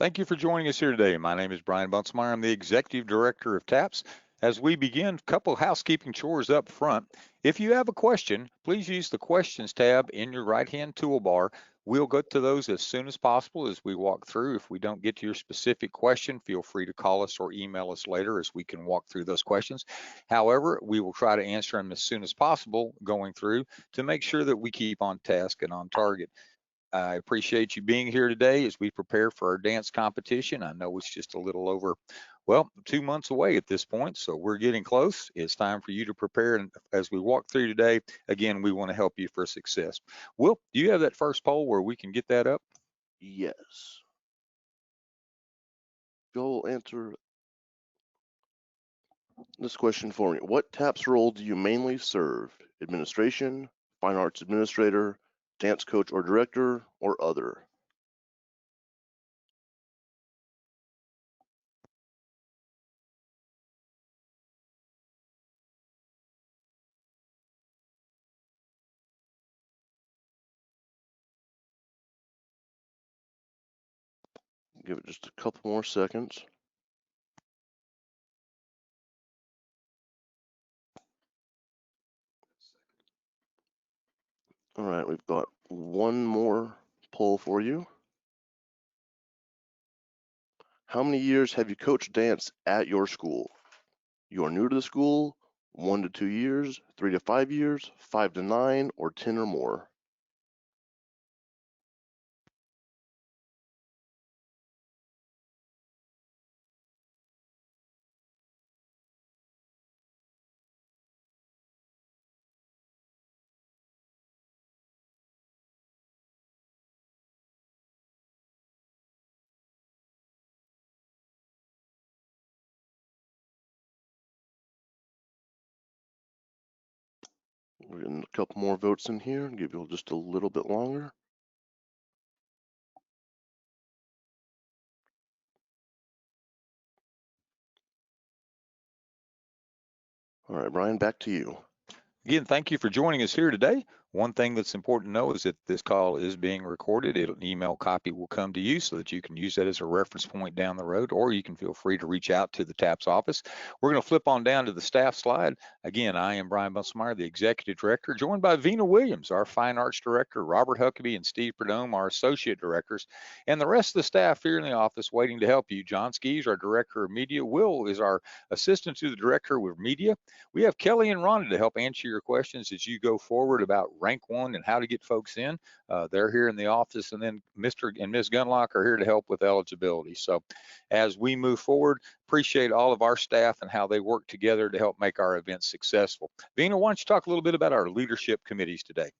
Thank you for joining us here today. My name is Brian Bunselmeyer. I'm the Executive Director of TAPS. As we begin, a couple housekeeping chores up front. If you have a question, please use the Questions tab in your right-hand toolbar. We'll get to those as soon as possible as we walk through. If we don't get to your specific question, feel free to call us or email us later as we can walk through those questions. However, we will try to answer them as soon as possible going through to make sure that we keep on task and on target. I appreciate you being here today as we prepare for our dance competition. I know it's just a little over, well, 2 months away at this point, so we're getting close. It's time for you to prepare. And as we walk through today, again, we want to help you for success. Will, do you have that first poll where we can get that up? Yes. Go answer this question for me. What TAPS role do you mainly serve? Administration, fine arts administrator, dance coach or director, or other? Give it just a couple more seconds. All right, we've got one more poll for you. How many years have you coached dance at your school? You are new to the school, 1 to 2 years, 3 to 5 years, 5 to 9, or 10 or more. We're getting a couple more votes in here and give you just a little bit longer. All right, Brian, back to you. Again, thank you for joining us here today. One thing that's important to know is that this call is being recorded. An email copy will come to you so that you can use that as a reference point down the road, or you can feel free to reach out to the TAPS office. We're going to flip on down to the staff slide. Again, I am Brian Bunselmeyer, the Executive Director, joined by Vina Williams, our Fine Arts Director, Robert Huckabee and Steve Perdome, our Associate Directors, and the rest of the staff here in the office waiting to help you. John Skees, our Director of Media. Will is our Assistant to the Director with Media. We have Kelly and Rhonda to help answer your questions as you go forward about rank one and how to get folks in. They're here in the office, and then Mr. and Ms. Gunlock are here to help with eligibility. So as we move forward, appreciate all of our staff and how they work together to help make our events successful. Vina, why don't you talk a little bit about our leadership committees today?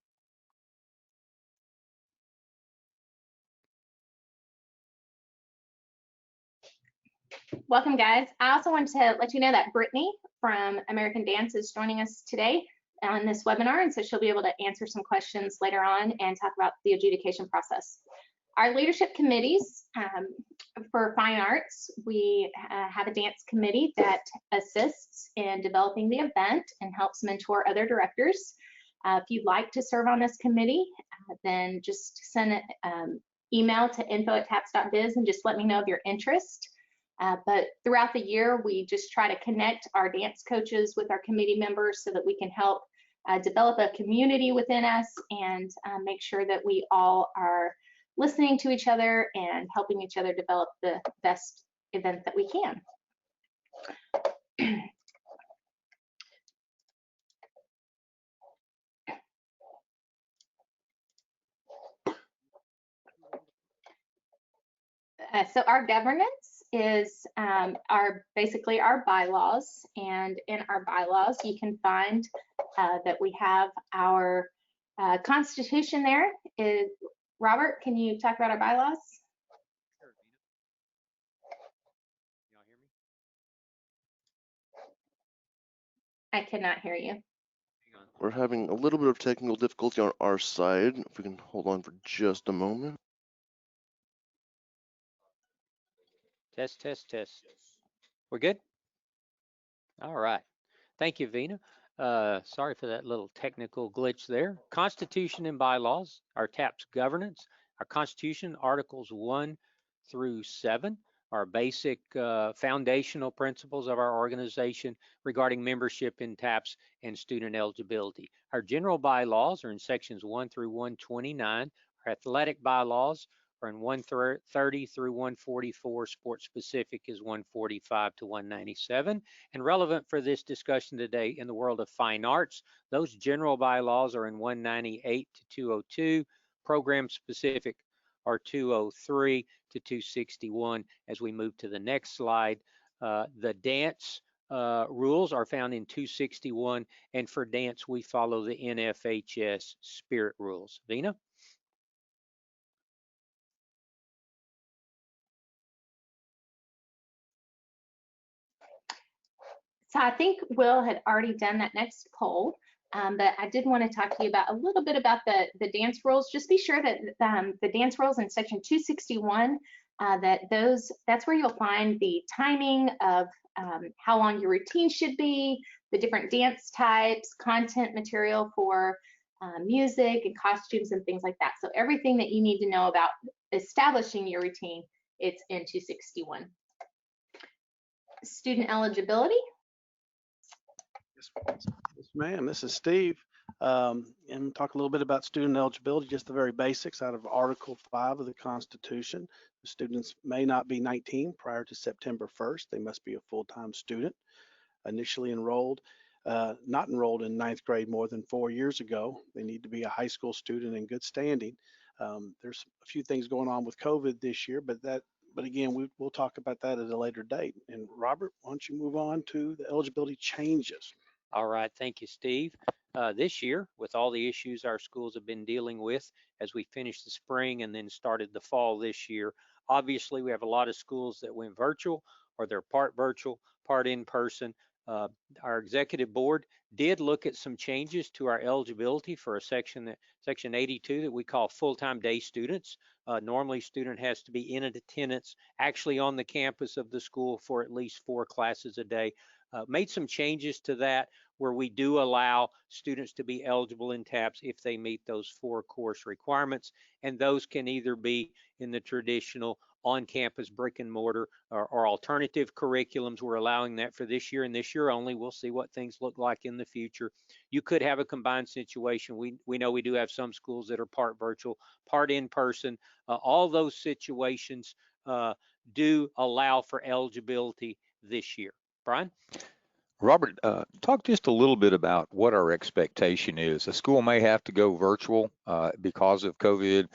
Welcome, guys. I also want to let you know that Brittany from American Dance is joining us today on this webinar, and so she'll be able to answer some questions later on and talk about the adjudication process. Our leadership committees for fine arts, we have a dance committee that assists in developing the event and helps mentor other directors. If you'd like to serve on this committee, then just send an email to info@taps.biz and just let me know of your interest. But throughout the year, we just try to connect our dance coaches with our committee members so that we can help develop a community within us and make sure that we all are listening to each other and helping each other develop the best event that we can. So our governance is basically our bylaws, and in our bylaws you can find that we have our constitution there. Robert, can you talk about our bylaws? Sure, Vina. Y'all hear me? I cannot hear you. Hang on. We're having a little bit of technical difficulty on our side. If we can hold on for just a moment. Test, test, test. We're good? All right. Thank you, Vina. Sorry for that little technical glitch there. Constitution and bylaws, our TAPS governance, our Constitution, Articles 1 through 7 are basic foundational principles of our organization regarding membership in TAPS and student eligibility. Our general bylaws are in sections 1 through 129. Our athletic bylaws are in 130 through 144. Sport specific is 145 to 197. And relevant for this discussion today in the world of fine arts, those general bylaws are in 198 to 202. Program specific are 203 to 261. As we move to the next slide, the dance rules are found in 261, and for dance we follow the NFHS spirit rules. Vina? So I think Will had already done that next poll, but I did want to talk to you about a little bit about the dance rules. Just be sure that the dance rules in section 261, that's where you'll find the timing of how long your routine should be, the different dance types, content material for music and costumes and things like that. So everything that you need to know about establishing your routine, it's in 261. Student eligibility. Yes, ma'am. This is Steve. And talk a little bit about student eligibility, just the very basics out of Article 5 of the Constitution. The students may not be 19 prior to September 1st. They must be a full-time student, initially enrolled, not enrolled in 9th grade more than 4 years ago. They need to be a high school student in good standing. There's a few things going on with COVID this year, but again, we'll talk about that at a later date. And Robert, why don't you move on to the eligibility changes? All right, thank you, Steve. This year, with all the issues our schools have been dealing with as we finished the spring and then started the fall this year, obviously we have a lot of schools that went virtual, or they're part virtual, part in person. Our executive board did look at some changes to our eligibility for a section 82 that we call full-time day students. Normally, student has to be in attendance actually on the campus of the school for at least 4 classes a day. Made some changes to that where we do allow students to be eligible in TAPS if they meet those 4 course requirements, and those can either be in the traditional on-campus brick and mortar or alternative curriculums. We're allowing that for this year and this year only. We'll see what things look like in the future. You could have a combined situation. We know we do have some schools that are part virtual, part in person. All those situations do allow for eligibility this year. Brian? Robert, talk just a little bit about what our expectation is. A school may have to go virtual because of COVID.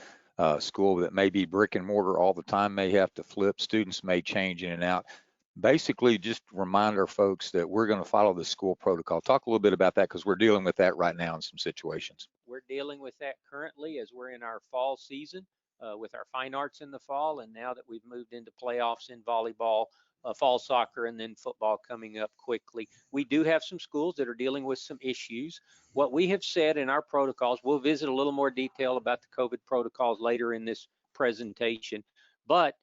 School that may be brick and mortar all the time may have to flip. Students may change in and out. Basically, just remind our folks that we're going to follow the school protocol. Talk a little bit about that because we're dealing with that right now in some situations. We're dealing with that currently as we're in our fall season with our fine arts in the fall, and now that we've moved into playoffs in volleyball, fall soccer, and then football coming up quickly. We do have some schools that are dealing with some issues. What we have said in our protocols, we'll visit a little more detail about the COVID protocols later in this presentation, but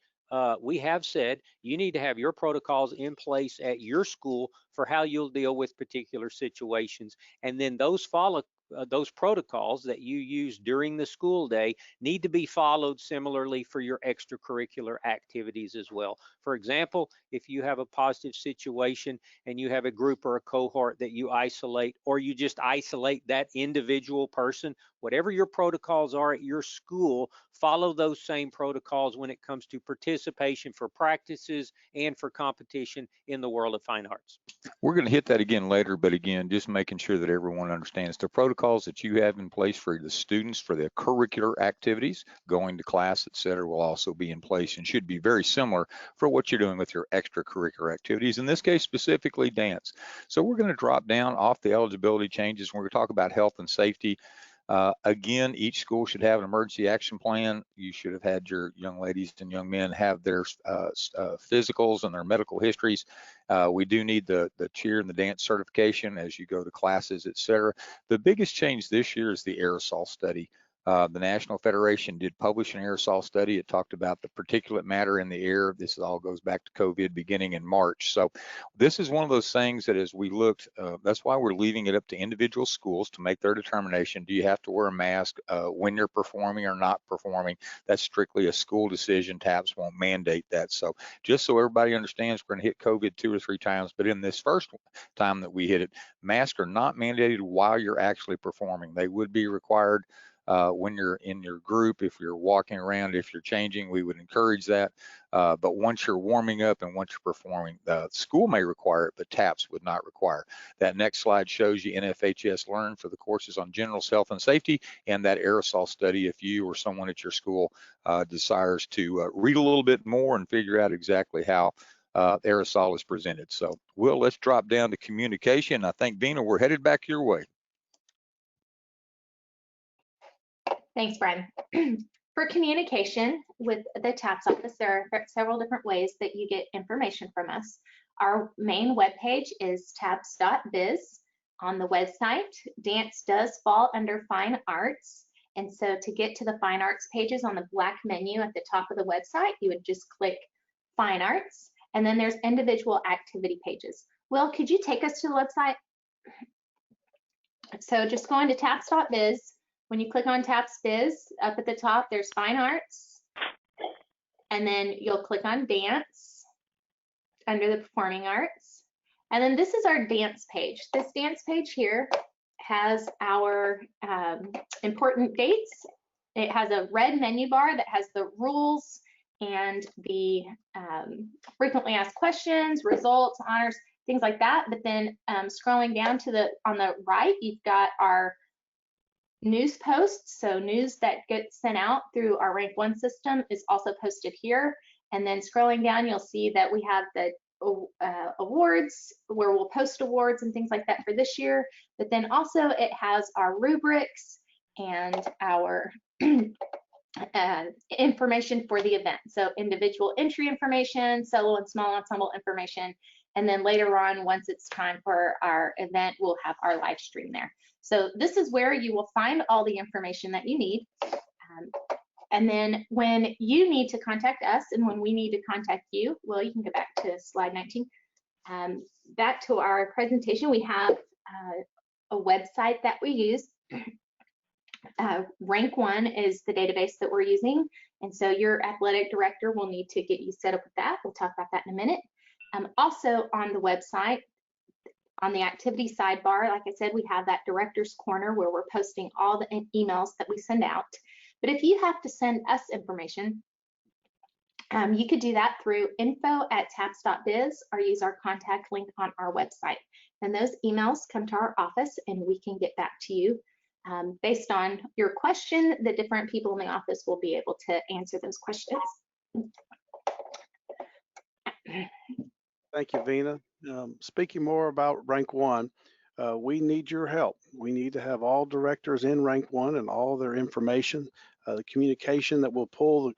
we have said you need to have your protocols in place at your school for how you'll deal with particular situations, and then those protocols that you use during the school day need to be followed similarly for your extracurricular activities as well. For example, if you have a positive situation and you have a group or a cohort that you isolate, or you just isolate that individual person, whatever your protocols are at your school, follow those same protocols when it comes to participation for practices and for competition in the world of fine arts. We're going to hit that again later, but again, just making sure that everyone understands the protocols that you have in place for the students for their curricular activities, going to class, et cetera, will also be in place and should be very similar for what you're doing with your extracurricular activities, in this case, specifically dance. So we're going to drop down off the eligibility changes. We're going to talk about health and safety. Again, each school should have an emergency action plan. You should have had your young ladies and young men have their physicals and their medical histories. We do need the cheer and the dance certification as you go to classes, et cetera. The biggest change this year is the aerosol study. The National Federation did publish an aerosol study. It talked about the particulate matter in the air. This all goes back to COVID beginning in March. So this is one of those things that as we looked, that's why we're leaving it up to individual schools to make their determination. Do you have to wear a mask when you're performing or not performing? That's strictly a school decision. TAPS won't mandate that. So just so everybody understands, we're going to hit COVID 2 or 3 times, but in this first time that we hit it, masks are not mandated while you're actually performing. They would be required when you're in your group, if you're walking around, if you're changing, we would encourage that. But once you're warming up and once you're performing, the school may require it, but TAPS would not require. That next slide shows you NFHS Learn for the courses on general health and safety, and that aerosol study if you or someone at your school desires to read a little bit more and figure out exactly how aerosol is presented. So, Will, let's drop down to communication. I think, Vina, we're headed back your way. Thanks, Brian. For communication with the TAPS office, there are several different ways that you get information from us. Our main webpage is taps.biz. On the website, dance does fall under fine arts. And so to get to the fine arts pages on the black menu at the top of the website, you would just click fine arts. And then there's individual activity pages. Will, could you take us to the website? So just go into taps.biz. When you click on TAPS Biz, up at the top, there's Fine Arts. And then you'll click on Dance under the Performing Arts. And then this is our dance page. This dance page here has our important dates. It has a red menu bar that has the rules and the frequently asked questions, results, honors, things like that. But then scrolling down to on the right, you've got our news posts, so news that gets sent out through our Rank 1 system is also posted here. And then scrolling down, you'll see that we have the awards, where we'll post awards and things like that for this year. But then also it has our rubrics and our information for the event. So individual entry information, solo and small ensemble information. And then later on, once it's time for our event, we'll have our live stream there. So this is where you will find all the information that you need. And then when you need to contact us and when we need to contact you, well, you can go back to slide 19. Back to our presentation, we have a website that we use. Rank 1 is the database that we're using. And so your athletic director will need to get you set up with that. We'll talk about that in a minute. Also on the website, on the activity sidebar, like I said, we have that director's corner where we're posting all the emails that we send out. But if you have to send us information, you could do that through info@taps.biz or use our contact link on our website. And those emails come to our office and we can get back to you. Based on your question, the different people in the office will be able to answer those questions. Thank you, Vina. Speaking more about Rank 1, we need your help. We need to have all directors in Rank 1 and all their information. The communication that we'll pull,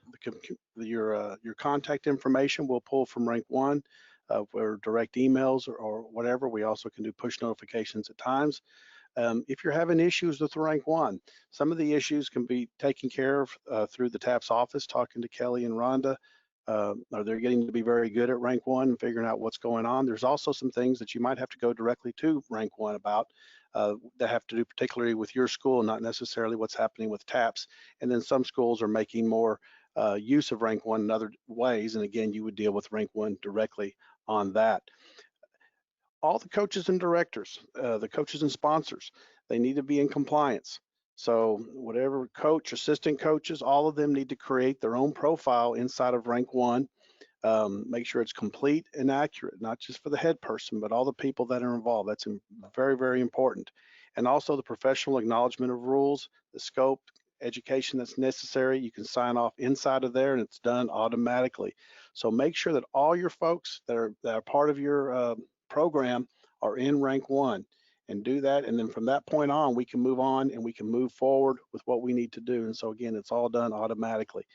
your contact information we'll pull from Rank 1 for direct emails or whatever. We also can do push notifications at times. If you're having issues with Rank 1, some of the issues can be taken care of through the TAPS office, talking to Kelly and Rhonda. They're getting to be very good at Rank 1 and figuring out what's going on. There's also some things that you might have to go directly to Rank 1 about that have to do particularly with your school, not necessarily what's happening with TAPS. And then some schools are making more use of Rank 1 in other ways. And again, you would deal with Rank 1 directly on that. All the coaches and directors, the coaches and sponsors, they need to be in compliance. So whatever coach, assistant coaches, all of them need to create their own profile inside of Rank 1. Make sure it's complete and accurate, not just for the head person, but all the people that are involved. That's very, very important. And also the professional acknowledgement of rules, the scope, education that's necessary. You can sign off inside of there and it's done automatically. So make sure that all your folks that are part of your program are in Rank 1. And do that, and then from that point on, we can move on and we can move forward with what we need to do. And so again, it's all done automatically.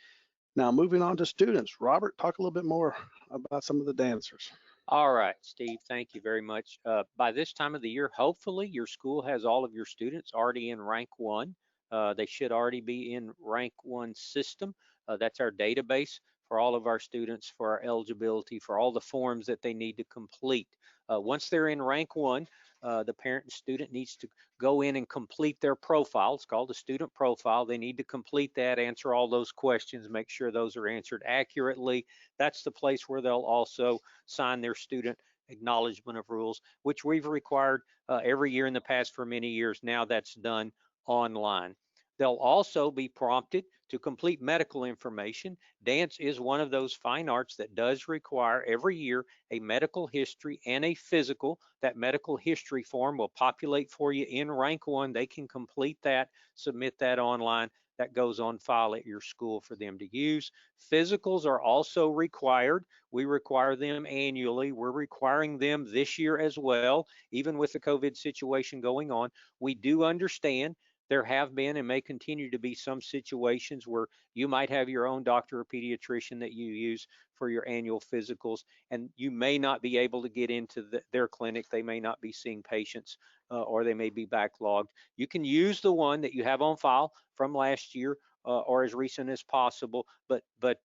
Now, moving on to students. Robert, talk a little bit more about some of the dancers. All right, Steve, thank you very much. By this time of the year, hopefully your school has all of your students already in Rank 1. They should already be in Rank 1 system. That's our database for all of our students, for our eligibility, for all the forms that they need to complete. Once they're in Rank 1, the parent and student needs to go in and complete their profile. It's called a student profile. They need to complete that, answer all those questions, make sure those are answered accurately. That's the place where they'll also sign their student acknowledgement of rules, which we've required every year in the past for many years. Now that's done online. They'll also be prompted to complete medical information. Dance is one of those fine arts that does require every year a medical history and a physical. That medical history form will populate for you in Rank 1. They can complete that, submit that online. That goes on file at your school for them to use. Physicals are also required. We require them annually. We're requiring them this year as well, even with the COVID situation going on. We do understand there have been and may continue to be some situations where you might have your own doctor or pediatrician that you use for your annual physicals, and you may not be able to get into their clinic. They may not be seeing patients or they may be backlogged. You can use the one that you have on file from last year or as recent as possible, but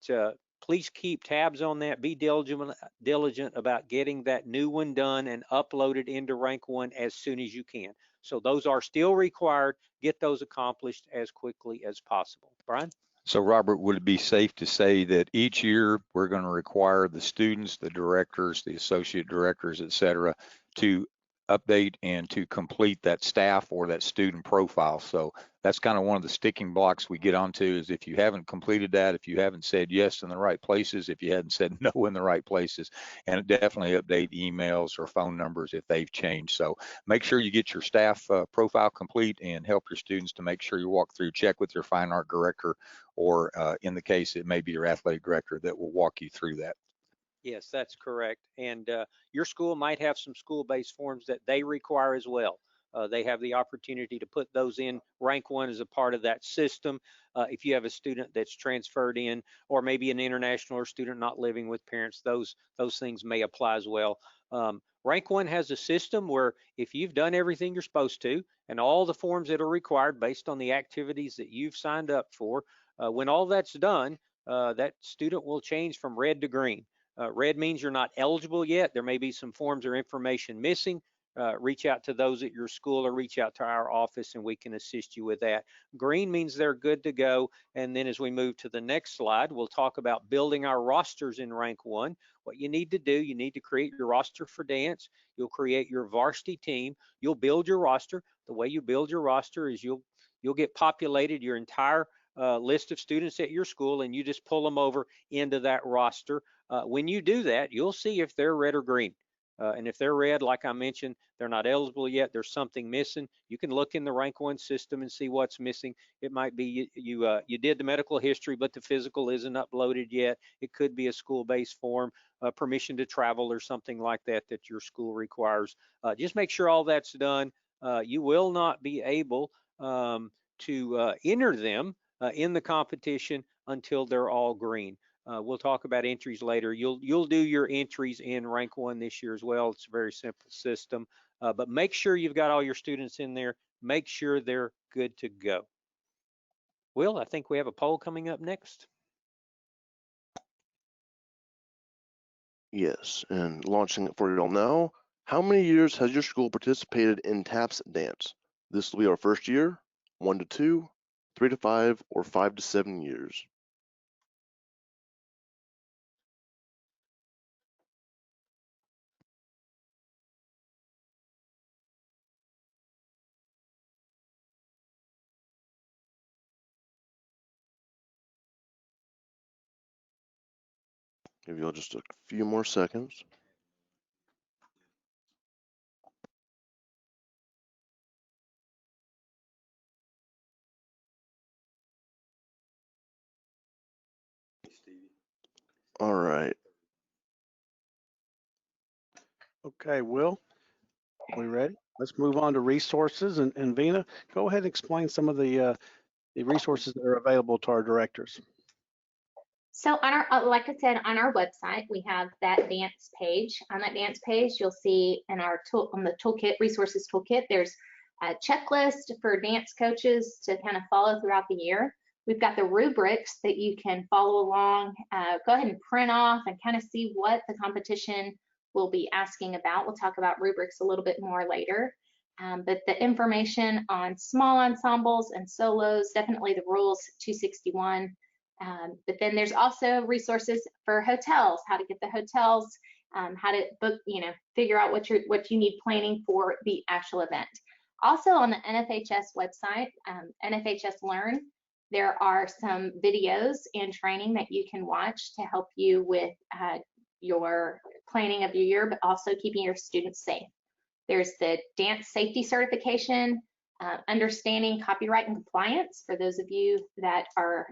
please keep tabs on that. Be diligent about getting that new one done and uploaded into Rank 1 as soon as you can. So those are still required. Get those accomplished as quickly as possible. Brian? So Robert, would it be safe to say that each year we're going to require the students, the directors, the associate directors, et cetera, to update and to complete that staff or that student profile? So that's kind of one of the sticking blocks we get onto, is if you haven't completed that, if you haven't said yes in the right places, if you hadn't said no in the right places, and definitely update emails or phone numbers if they've changed. So make sure you get your staff profile complete and help your students to make sure you walk through, check with your fine art director, or in the case, it may be your athletic director that will walk you through that. Yes, that's correct. And your school might have some school-based forms that they require as well. They have the opportunity to put those in Rank 1 as a part of that system. If you have a student that's transferred in, or maybe an international or student not living with parents, those things may apply as well. Rank 1 has a system where if you've done everything you're supposed to and all the forms that are required based on the activities that you've signed up for, when all that's done, that student will change from red to green. Red means you're not eligible yet. There may be some forms or information missing. Reach out to those at your school or reach out to our office and we can assist you with that. Green means they're good to go. And then as we move to the next slide, we'll talk about building our rosters in Rank 1. What you need to do, you need to create your roster for dance. You'll create your varsity team. You'll build your roster. The way you build your roster is you'll get populated your entire list of students at your school, and you just pull them over into that roster. When you do that, you'll see if they're red or green. And if they're red, like I mentioned, they're not eligible yet, there's something missing. You can look in the Rank 1 system and see what's missing. It might be you did the medical history, but the physical isn't uploaded yet. It could be a school-based form, permission to travel or something like that that your school requires. Just make sure all that's done. You will not be able to enter them in the competition until they're all green. We'll talk about entries later. You'll do your entries in Rank 1 this year as well. It's a very simple system, but make sure you've got all your students in there. Make sure they're good to go. Will, I think we have a poll coming up next. Yes, and launching it for you all now. How many years has your school participated in TAPS dance? This will be our first year, 1 to 2, 3 to 5, or 5 to 7 years. Give you all just a few more seconds. All right. Okay, Will, we ready? Let's move on to resources. And Vina, go ahead and explain some of the resources that are available to our directors. So on our, like I said, on our website, we have that dance page. On that dance page, you'll see in our on the toolkit, resources toolkit, there's checklist for dance coaches to kind of follow throughout the year. We've got the rubrics that you can follow along. Go ahead and print off and kind of see what the competition will be asking about. We'll talk about rubrics a little bit more later. But the information on small ensembles and solos, definitely the rules 261. But then there's also resources for hotels, how to get the hotels, how to book, figure out what you need planning for the actual event. Also on the NFHS website, NFHS Learn, there are some videos and training that you can watch to help you with your planning of your year, but also keeping your students safe. There's the dance safety certification, understanding copyright and compliance. For those of you that are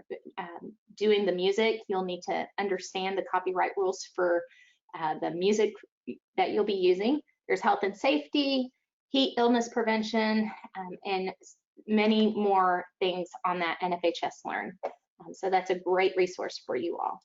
doing the music, you'll need to understand the copyright rules for the music that you'll be using. There's health and safety, heat illness prevention, and many more things on that NFHS Learn. So that's a great resource for you all.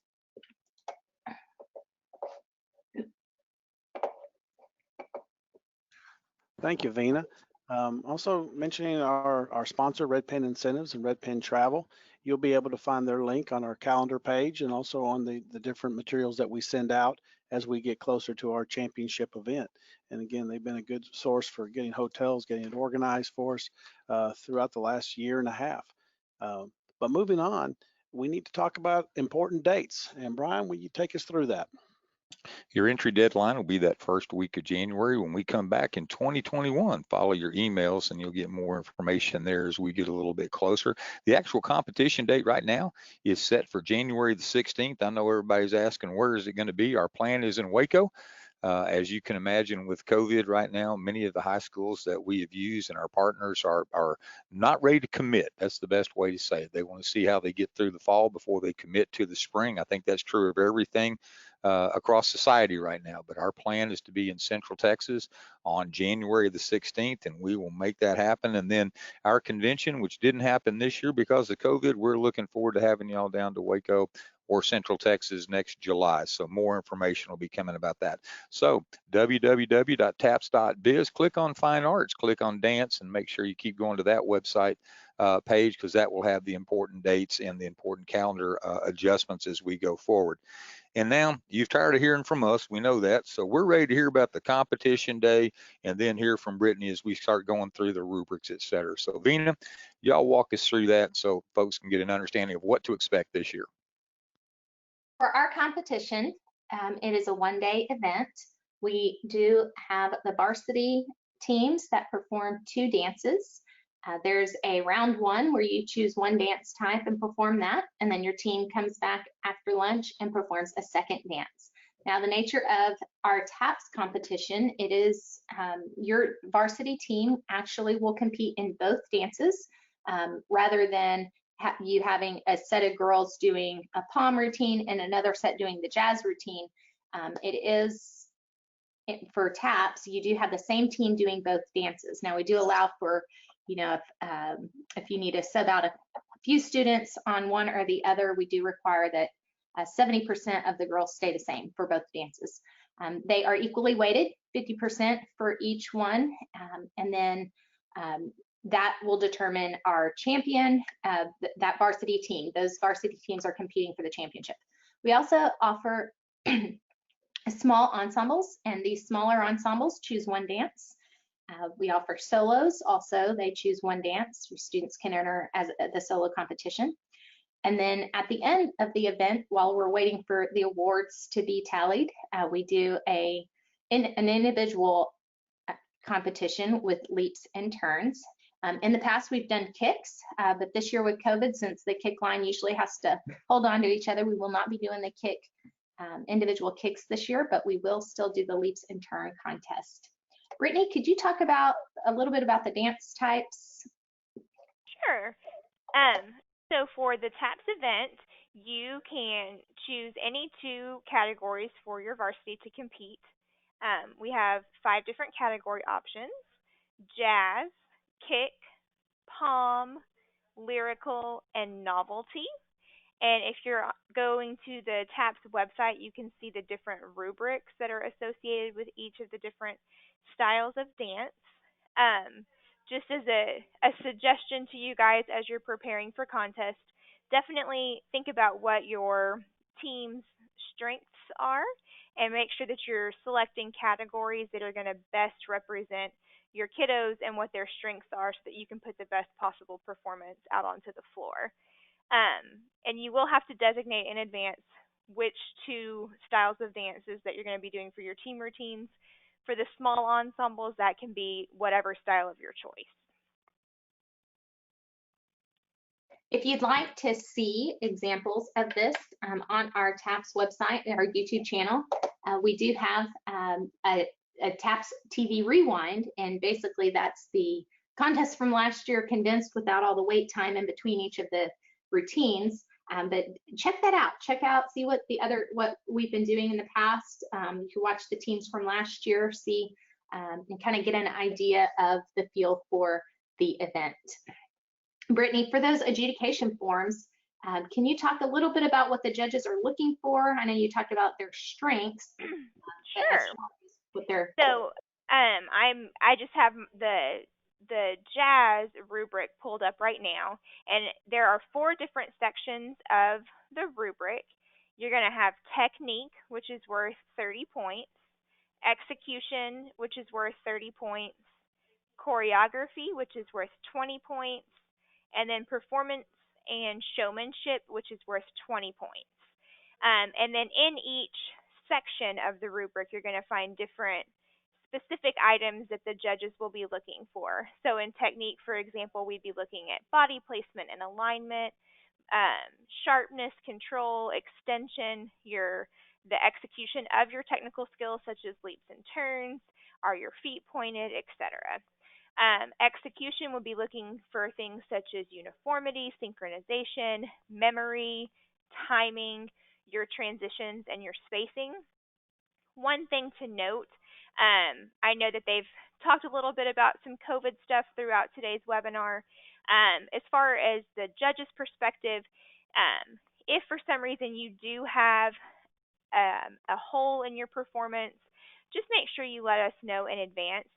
Thank you, Vina. Also mentioning our sponsor, Red Pen Incentives and Red Pen Travel. You'll be able to find their link on our calendar page and also on the different materials that we send out as we get closer to our championship event. And again, they've been a good source for getting hotels, getting it organized for us throughout the last year and a half. But moving on, we need to talk about important dates. And Brian, will you take us through that? Your entry deadline will be that first week of January. When we come back in 2021, follow your emails and you'll get more information there as we get a little bit closer. The actual competition date right now is set for January the 16th. I know everybody's asking, where is it going to be? Our plan is in Waco. As you can imagine, with COVID right now, many of the high schools that we have used and our partners are not ready to commit. That's the best way to say it. They want to see how they get through the fall before they commit to the spring. I think that's true of everything across society right now. But our plan is to be in Central Texas on January the 16th, and we will make that happen. And then our convention, which didn't happen this year because of COVID, we're looking forward to having y'all down to Waco or Central Texas next July. So more information will be coming about that. So www.taps.biz, click on Fine Arts, click on Dance, and make sure you keep going to that website page, because that will have the important dates and the important calendar adjustments as we go forward. And now you've tired of hearing from us. We know that. So we're ready to hear about the competition day and then hear from Brittany as we start going through the rubrics, et cetera. So Vina, y'all walk us through that so folks can get an understanding of what to expect this year. For our competition, it is a one-day event. We do have the varsity teams that perform 2 dances. There's a round 1 where you choose one dance type and perform that, and then your team comes back after lunch and performs a second dance. Now, the nature of our TAPS competition, it is your varsity team actually will compete in both dances rather than you having a set of girls doing a palm routine and another set doing the jazz routine. For TAPS, you do have the same team doing both dances. Now, we do allow for, if you need to sub out a few students on one or the other, we do require that 70% of the girls stay the same for both dances. They are equally weighted, 50% for each one, and then that will determine our champion, that varsity team. Those varsity teams are competing for the championship. We also offer small ensembles, and these smaller ensembles choose one dance. We offer solos also. They choose one dance. Your students can enter as the solo competition. And then at the end of the event, while we're waiting for the awards to be tallied, we do an individual competition with leaps and turns. In the past, we've done kicks, but this year with COVID, since the kick line usually has to hold on to each other, we will not be doing the kick individual kicks this year, but we will still do the leaps and turn contest. Brittany, could you talk about a little bit about the dance types? Sure. So for the TAPS event, you can choose any 2 categories for your varsity to compete. We have 5 different category options: jazz, kick, palm, lyrical, and novelty. And if you're going to the TAPS website, you can see the different rubrics that are associated with each of the different styles of dance. just as a suggestion to you guys as you're preparing for contests, definitely think about what your team's strengths are and make sure that you're selecting categories that are going to best represent your kiddos and what their strengths are so that you can put the best possible performance out onto the floor. And you will have to designate in advance which two styles of dances that you're going to be doing for your team routines. For the small ensembles, that can be whatever style of your choice. If you'd like to see examples of this on our TAPS website, our YouTube channel, we do have a TAPS TV rewind, and basically that's the contest from last year condensed without all the wait time in between each of the routines. But check that out. Check out, see what we've been doing in the past. You can watch the teams from last year, see and kind of get an idea of the feel for the event. Brittany, for those adjudication forms, can you talk a little bit about what the judges are looking for? I know you talked about their strengths. Sure. What their So I just have the jazz rubric pulled up right now, and there are 4 different sections of the rubric. You're going to have technique, which is worth 30 points, execution, which is worth 30 points, choreography, which is worth 20 points, and then performance and showmanship, which is worth 20 points. And then in each section of the rubric, you're going to find different specific items that the judges will be looking for. So in technique, for example, we'd be looking at body placement and alignment, sharpness, control, extension, the execution of your technical skills such as leaps and turns, are your feet pointed, etc. Execution will be looking for things such as uniformity, synchronization, memory, timing, your transitions, and your spacing. One thing to note, I know that they've talked a little bit about some COVID stuff throughout today's webinar. As far as the judge's perspective, if for some reason you do have a hole in your performance, just make sure you let us know in advance.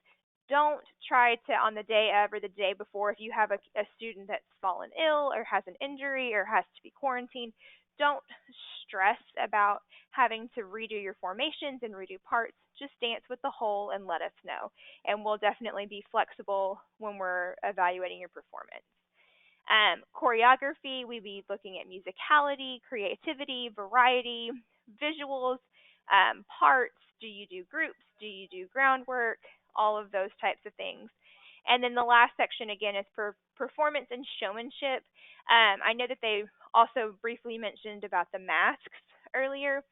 Don't try to, on the day of or the day before, if you have a student that's fallen ill or has an injury or has to be quarantined, don't stress about having to redo your formations and redo parts. Just dance with the hole and let us know. And we'll definitely be flexible when we're evaluating your performance. Choreography, we'd be looking at musicality, creativity, variety, visuals, parts. Do you do groups? Do you do groundwork? All of those types of things. And then the last section, again, is performance and showmanship. I know that they also briefly mentioned about the masks earlier.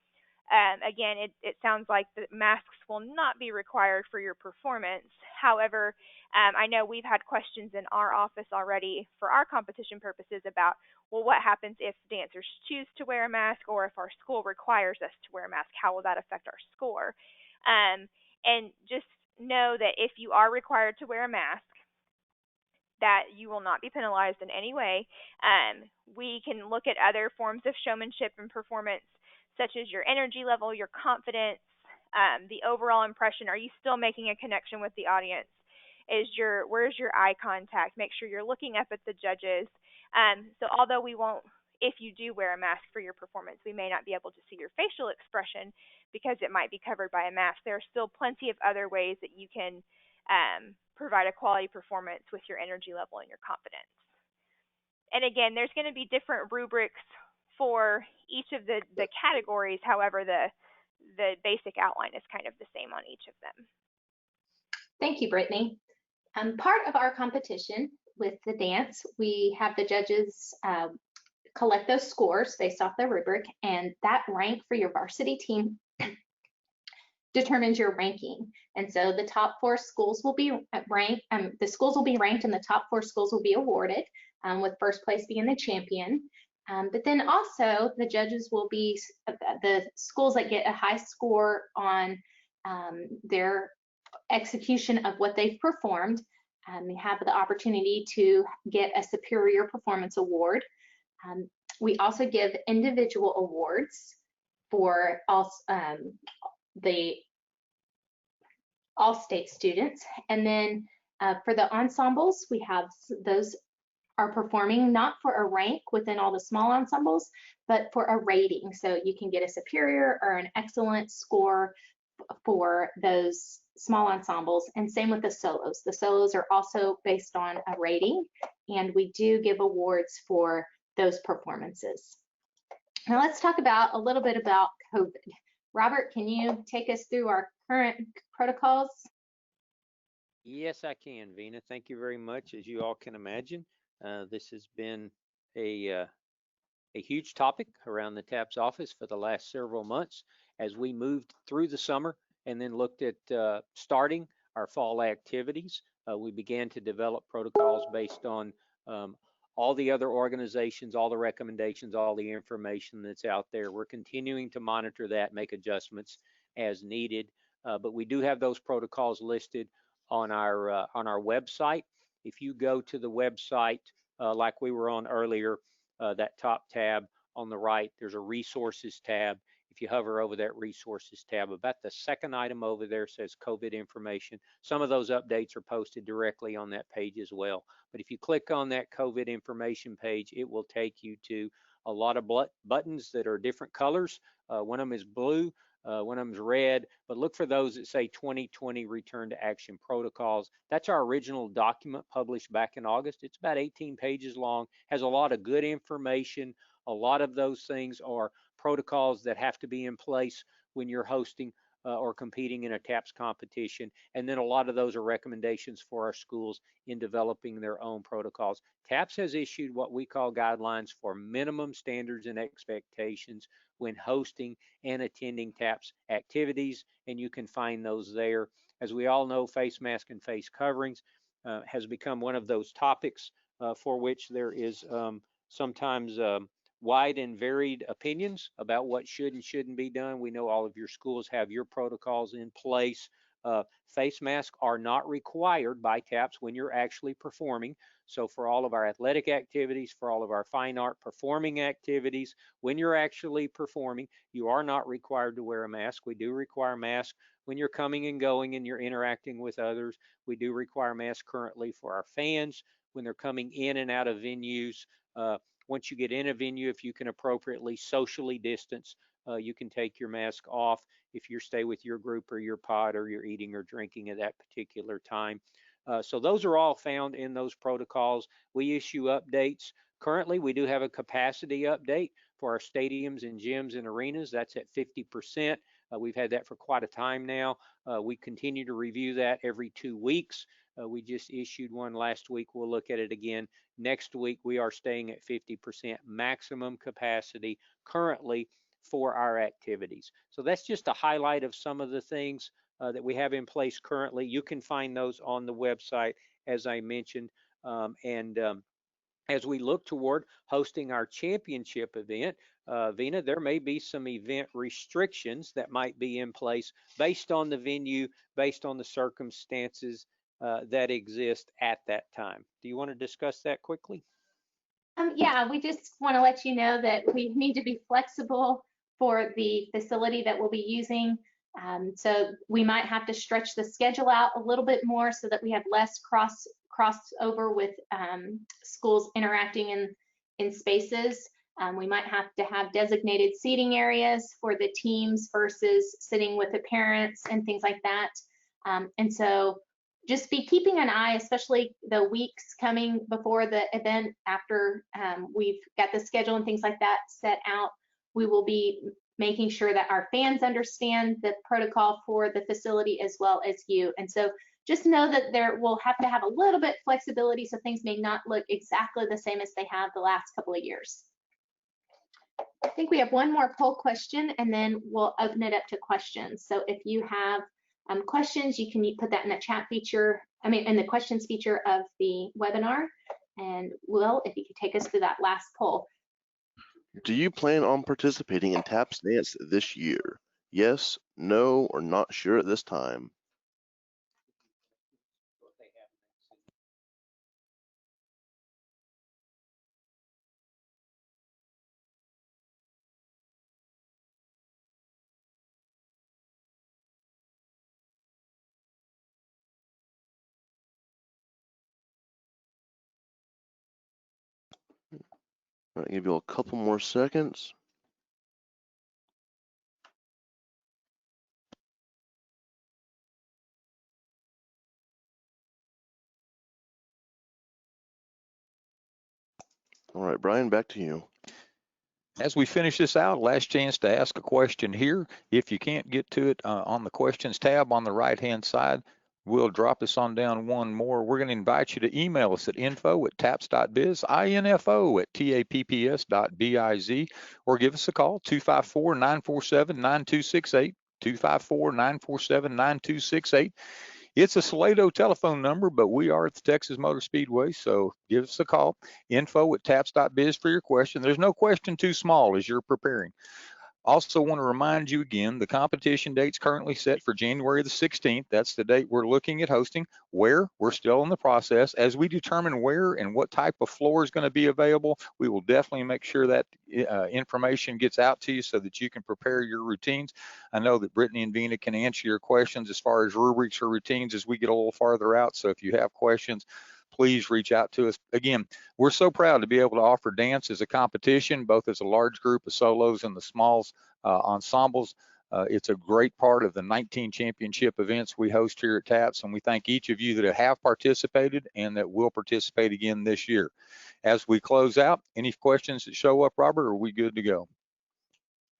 Again, it sounds like the masks will not be required for your performance. However, I know we've had questions in our office already for our competition purposes about, well, what happens if dancers choose to wear a mask, or if our school requires us to wear a mask? How will that affect our score? And just know that if you are required to wear a mask, that you will not be penalized in any way. We can look at other forms of showmanship and performance, such as your energy level, your confidence, the overall impression. Are you still making a connection with the audience? Where's your eye contact? Make sure you're looking up at the judges. So although we won't, if you do wear a mask for your performance, we may not be able to see your facial expression because it might be covered by a mask. There are still plenty of other ways that you can provide a quality performance with your energy level and your confidence. And again, there's going to be different rubrics for each of the categories. However, the basic outline is kind of the same on each of them. Thank you, Brittany. Part of our competition with the dance, we have the judges collect those scores based off their rubric, and that rank for your varsity team determines your ranking. And so the top 4 schools will be ranked, the schools will be ranked, and the top 4 schools will be awarded, with first place being the champion. But then also the judges will be the schools that get a high score on their execution of what they've performed. They have the opportunity to get a superior performance award. We also give individual awards for all the all-state students, and then For the ensembles, we have those are performing not for a rank within all the small ensembles, but for a rating. So you can get a superior or an excellent score for those small ensembles, and same with the solos. The solos are also based on a rating, and we do give awards for those performances. Now let's talk about a little bit about COVID. Robert, can you take us through our current protocols? Yes, I can, Vina. Thank you very much. As you all can imagine, this has been a huge topic around the TAPS office for the last several months as we moved through the summer and then looked at starting our fall activities. We began to develop protocols based on all the other organizations, all the recommendations, all the information that's out there. We're continuing to monitor that, make adjustments as needed, but we do have those protocols listed on our website. If you go to the website like we were on earlier, that top tab on the right, there's a resources tab. If you hover over that resources tab, about the second item over there says COVID information. Some of those updates are posted directly on that page as well. But if you click on that COVID information page, it will take you to a lot of buttons that are different colors. One of them is blue, one of them is red, but look for those that say 2020 Return to Action Protocols. That's our original document published back in August. It's about 18 pages long, has a lot of good information. A lot of those things are protocols that have to be in place when you're hosting or competing in a TAPS competition. And then a lot of those are recommendations for our schools in developing their own protocols. TAPS has issued what we call guidelines for minimum standards and expectations when hosting and attending TAPS activities, and you can find those there. As we all know, face mask and face coverings has become one of those topics for which there is sometimes wide and varied opinions about what should and shouldn't be done. We know all of your schools have your protocols in place. Face masks are not required by TAPS when you're actually performing. So for all of our athletic activities, for all of our fine art performing activities, when you're actually performing, you are not required to wear a mask. We do require masks when you're coming and going and you're interacting with others. We do require masks currently for our fans when they're coming in and out of venues. Once you get in a venue, if you can appropriately socially distance, you can take your mask off if you stay with your group or your pod or you're eating or drinking at that particular time. So those are all found in those protocols. We issue updates. Currently, we do have a capacity update for our stadiums and gyms and arenas. That's at 50%. We've had that for quite a time now. We continue to review that every 2 weeks. We just issued one last week. We'll look at it again next week. We are staying at 50% maximum capacity currently for our activities. So that's just a highlight of some of the things that we have in place currently. You can find those on the website, as I mentioned. As we look toward hosting our championship event, Vina, there may be some event restrictions that might be in place based on the venue, based on the circumstances that exist at that time. Do you want to discuss that quickly? Yeah, we just want to let you know that we need to be flexible for the facility that we'll be using. So we might have to stretch the schedule out a little bit more so that we have less crossover with schools interacting in spaces. We might have to have designated seating areas for the teams versus sitting with the parents and things like that. And so just be keeping an eye, especially the weeks coming before the event after we've got the schedule and things like that set out. We will be making sure that our fans understand the protocol for the facility as well as you. And so just know that there will have to have a little bit flexibility so things may not look exactly the same as they have the last couple of years. I think we have one more poll question and then we'll open it up to questions. So if you have questions, you can put that in the chat feature, in the questions feature of the webinar. And Will, if you could take us through that last poll. Do you plan on participating in TAPS Dance this year? Yes, no, or not sure at this time. All right, give you a couple more seconds. All right, Brian, back to you. As we finish this out, last chance to ask a question here. If you can't get to it on the questions tab on the right-hand side, we'll drop us on down one more. We're going to invite you to email us at info@taps.biz, info@tapps.biz, or give us a call, 254-947-9268, 254-947-9268. It's a Salado telephone number, but we are at the Texas Motor Speedway, so give us a call, info@taps.biz for your question. There's no question too small as you're preparing. Also want to remind you again, the competition date's currently set for January the 16th. That's the date we're looking at hosting. Where? We're still in the process. As we determine where and what type of floor is going to be available, we will definitely make sure that information gets out to you so that you can prepare your routines. I know that Brittany and Vina can answer your questions as far as rubrics or routines as we get a little farther out. So if you have questions, please reach out to us. Again, we're so proud to be able to offer dance as a competition, both as a large group of solos and the smalls ensembles. It's a great part of the 19 championship events we host here at TAPS, and we thank each of you that have participated and that will participate again this year. As we close out, any questions that show up, Robert, or are we good to go?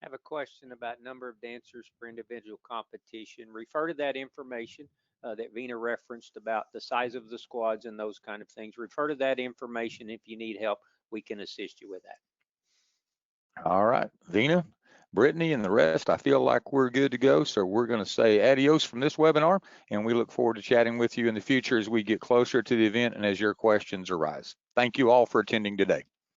I have a question about number of dancers per individual competition. Refer to that information that Vina referenced about the size of the squads and those kind of things. Refer to that information. If you need help, we can assist you with that. All right, Vina, Brittany, and the rest, I feel like we're good to go. So we're going to say adios from this webinar, and we look forward to chatting with you in the future as we get closer to the event and as your questions arise. Thank you all for attending today.